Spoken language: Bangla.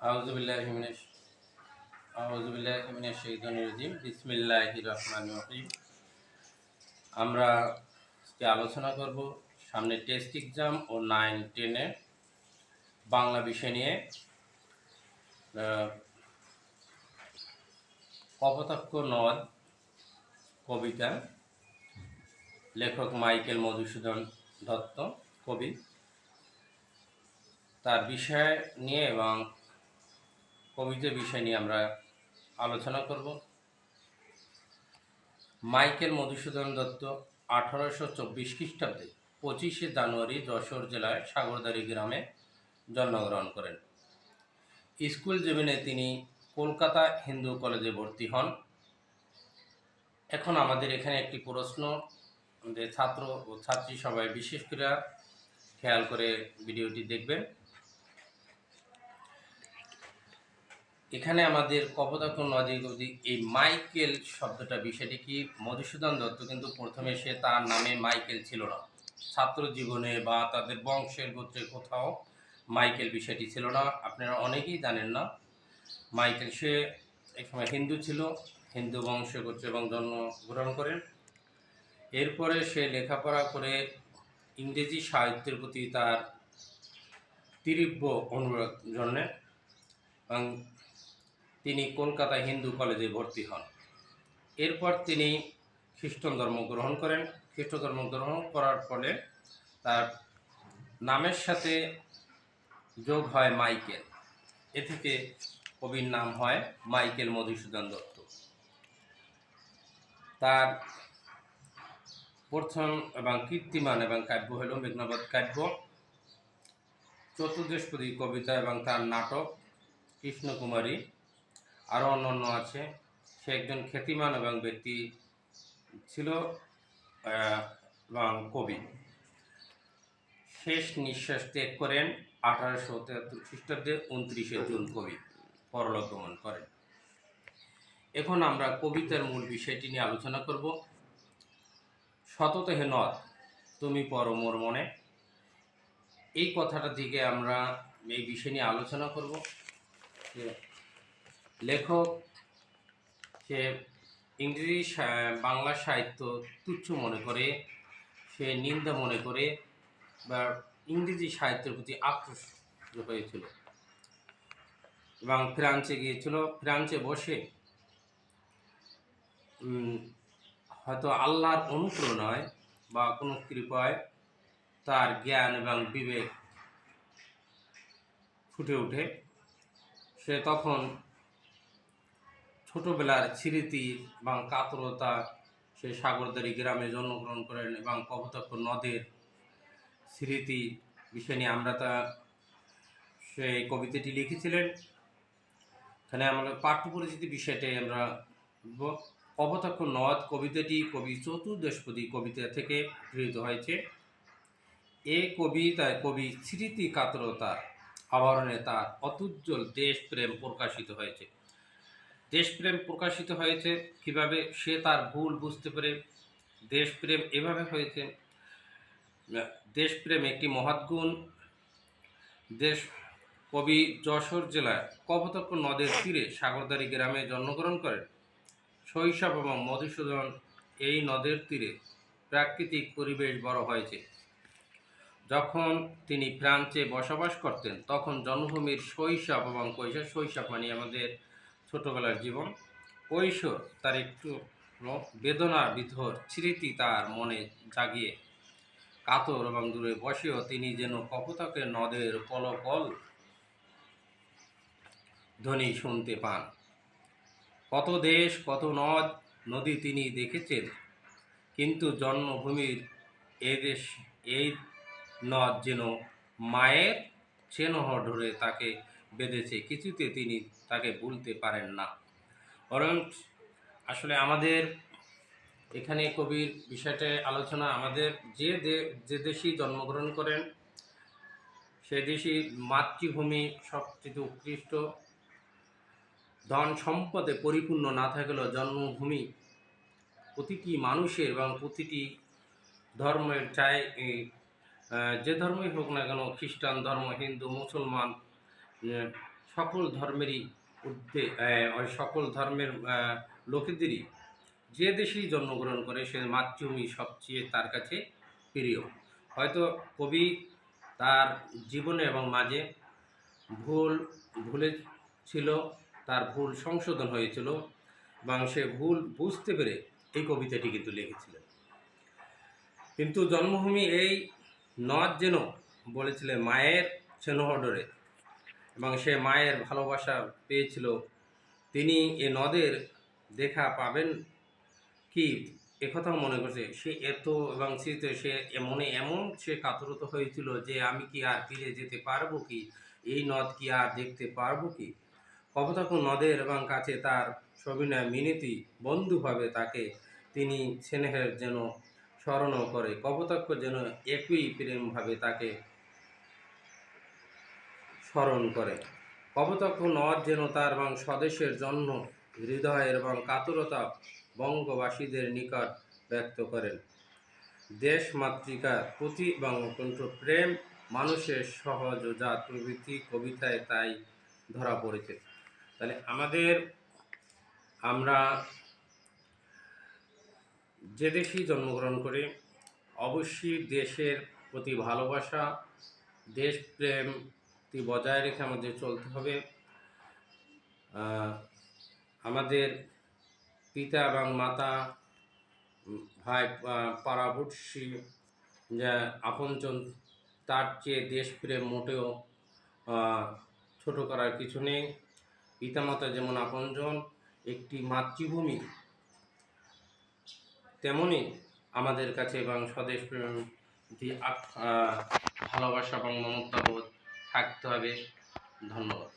আউযুবিল্লাহি মিনাশ শাইতানির রাজিম। বিসমিল্লাহির রহমানির রহিম। আমরা আজকে আলোচনা করব সামনে টেস্ট এক্সাম ও 9-10 বাংলা বিষয় নিয়ে। কপোতাক্ষ নদ কবিতা, লেখক মাইকেল মধুসূদন দত্ত কবি। তার বিষয় নিয়ে এবং কবিতার বিষয় নিয়ে আমরা আলোচনা করব। মাইকেল মধুসূদন দত্ত 1824 খ্রিস্টাব্দে 25শে জানুয়ারি যশোর জেলায় সাগরদাড়ি গ্রামে জন্মগ্রহণ করেন। স্কুল জীবনে তিনি কলকাতা হিন্দু কলেজে ভর্তি হন। এখন আমাদের এখানে একটি প্রশ্ন, যে ছাত্র ও ছাত্রী সবাই বিশেষ করে খেয়াল করে ভিডিওটি দেখবেন। এখানে আমাদের কপোতাক্ষ নদী নদী এই মাইকেল শব্দটা বিষয়টি কি, মধুসূদন দত্ত কিন্তু প্রথমে সে তার নামে মাইকেল ছিল না। ছাত্র জীবনে বা তাদের বংশের গোত্রে কোথাও মাইকেল বিষয়টি ছিল না। আপনারা অনেকেই জানেন না মাইকেল সে একসময় হিন্দু ছিল, হিন্দু বংশ গোত্রে এবং জন্মগ্রহণ করেন। এরপরে সে লেখাপড়া করে ইংরেজি সাহিত্যের প্রতি তার তীব্র অনুরাগ জন্মে এবং তিনি কলকাতা হিন্দু কলেজে ভর্তি হন। এরপর তিনি খ্রিস্টান ধর্ম গ্রহণ করেন। খ্রিস্ট ধর্ম গ্রহণ করার ফলে তার নামের সাথে যোগ হয় মাইকেল। এ থেকে কবির নাম হয় মাইকেল মধুসূদন দত্ত। তার প্রথম এবং কীর্তিমান এবং কাব্য হল মেঘনাদ কাব্য, চতুর্দেশপদী কবিতা এবং তার নাটক কৃষ্ণকুমারী, আরও অন্যান্য আছে। সে একজন খ্যাতিমান এবং ব্যক্তি ছিল এবং কবি। শেষ নিঃশ্বাস ত্যাগ করেন 1873 খ্রিস্টাব্দে 29শে জুন কবি পরলোক গমন করেন। এখন আমরা কবিতার মূল বিষয়টি নিয়ে আলোচনা করব। শতত হে নদ তুমি পরো মোর মনে, এই কথাটার দিকে আমরা এই বিষয় নিয়ে আলোচনা করব। লেখক সে ইংরেজি বাংলা সাহিত্য তুচ্ছ মনে করে, সে নিন্দা মনে করে বা ইংরেজি সাহিত্যের প্রতি আক্রোশ হয়েছিল এবং ফ্রান্সে গিয়েছিল। ফ্রান্সে বসে হয়তো আল্লাহর অনুপ্রেরণায় বা কোনো কৃপায় তার জ্ঞান এবং বিবেক ফুটে ওঠে। সে তখন ছোটবেলার স্মৃতি এবং কাতরতা, সে সাগরদাড়ি গ্রামে জন্মগ্রহণ করেন এবং কপোতাক্ষ নদের স্মৃতি বিষয় নিয়ে আমরা সেই কবিতাটি লিখেছিলেন। এখানে আমরা পাঠ্য পরিচিতি বিষয়টাই আমরা কপোতাক্ষ নদ কবিতাটি কবি চতুর্দেশপদী কবিতা থেকে গৃহীত হয়েছে। এই কবিতায় কবি স্মৃতি কাতরতার আবরণে তার অতুজ্জ্বল দেশপ্রেম প্রকাশিত হয়েছে। দেশপ্রেম প্রকাশিত হয়েছে কিভাবে, সে তার ভুল বুঝতে পেরে দেশপ্রেম এভাবে হয়েছে। দেশপ্রেম একটি মহৎ গুণ। কবি যশোর জেলার কপোতাক্ষ নদের তীরে সাগরদাড়ি গ্রামে জন্মগ্রহণ করেন। শৈশব এবং মধুসূদন এই নদের তীরে প্রাকৃতিক পরিবেশ বড় হয়েছে। যখন তিনি ফ্রান্সে বসবাস করতেন তখন জন্মভূমির শৈশব এবং কৈশোর, শৈশব মানে আমাদের ছোটবেলার জীবন, কৈশোর তার একটু বেদনার ভিতর স্মৃতি তার মনে জাগিয়ে কাতর এবং দূরে বসেও তিনি যেন কপোতাক্ষ নদের কলকল ধ্বনি শুনতে পান। কত দেশ কত নদ নদী তিনি দেখেছেন, কিন্তু জন্মভূমির এই নদ যেন মায়ের স্নেহ ধরে তাকে বেঁধেছে, কিছুতে তিনি তাকে ভুলতে পারেন না। বরং আসলে আমাদের এখানে কবির বিষয়টা আলোচনা, আমাদের যে দেশেই জন্মগ্রহণ করেন সে দেশই মাতৃভূমি সবচেয়ে উৎকৃষ্ট। ধন সম্পদে পরিপূর্ণ না থাকলেও জন্মভূমি প্রতিটি মানুষের এবং প্রতিটি ধর্মের চাই, যে ধর্মই হোক না কেন, খ্রিস্টান ধর্ম, হিন্দু, মুসলমান, সকল ধর্মেরই ওই সকল ধর্মের লোকেদেরই যে দেশেই জন্মগ্রহণ করে সে মাতৃভূমি সবচেয়ে তার কাছে প্রিয়। হয়তো কবি তার জীবনে এবং মাঝে ভুল ভুলেছিল, তার ভুল সংশোধন হয়েছিল এবং সে ভুল বুঝতে পেরে এই কবিতাটি কিন্তু লিখেছিলেন। কিন্তু জন্মভূমি এই নদ যেন বলেছিলেন মায়ের স্নেহডোরে, এবং সে মায়ের ভালোবাসা পেয়েছিল। তিনি এ নদের দেখা পাবেন কি একথাও মনে করছে সে এত, এবং সে মনে এমন সে কাতরত হয়েছিল যে আমি কি আর ফিরে যেতে পারবো কি, এই নদ কি আর দেখতে পারবো কি। কপোতাক্ষ নদের এবং কাছে তার সবিনয় মিনতি বন্ধুভাবে তাকে তিনি স্নেহের যেন স্মরণ করে। কপোতাক্ষ যেন একই প্রেমভাবে তাকে স্মরণ করে। কপোতাক্ষ নদ যেন তার এবং স্বদেশের জন্য হৃদয়ের এবং কাতরতা বঙ্গবাসীদের নিকট ব্যক্ত করেন। দেশ মাতৃকার প্রতি এবং অত্যন্ত প্রেম মানুষের সহজাত প্রভৃতি কবিতায় তাই ধরা পড়েছে। তাহলে আমরা যে দেশেই জন্মগ্রহণ করি অবশ্যই দেশের প্রতি ভালোবাসা, দেশপ্রেমটি বজায় রেখে আমাদের চলতে হবে। আমাদের পিতা এবং মাতা, ভাই, পাড়াপড়শি, আপনজন, তার চেয়ে দেশপ্রেম মোটেও ছোট করার কিছু নেই। পিতামাতা যেমন আপনজন, একটি মাতৃভূমি তেমনই আমাদের কাছে, এবং স্বদেশ প্রেম ভালোবাসা এবং মমতাবোধ থাকতে হবে। ধন্যবাদ।